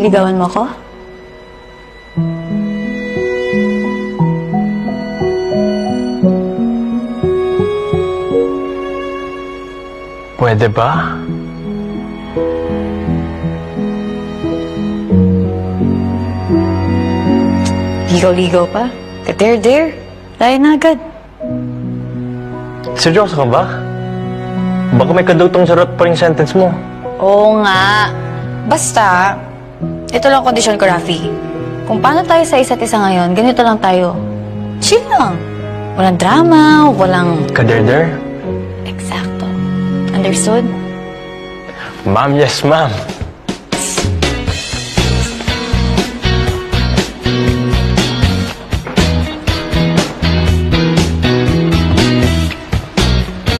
Liligawan mo ako? Pwede ba? Ligaw-ligaw pa? Ka-dare-dare? Tayo na agad. Seryoso ka ba? Baka may kadugtong sarap pa rin sentence mo. Oo nga. Basta, ito lang kondisyon ko, Rafi. Kung paano tayo sa isa't isa ngayon, ganito lang tayo. Chill lang. Walang drama, walang... Kader-der? Eksakto. Understood? Ma'am, yes ma'am.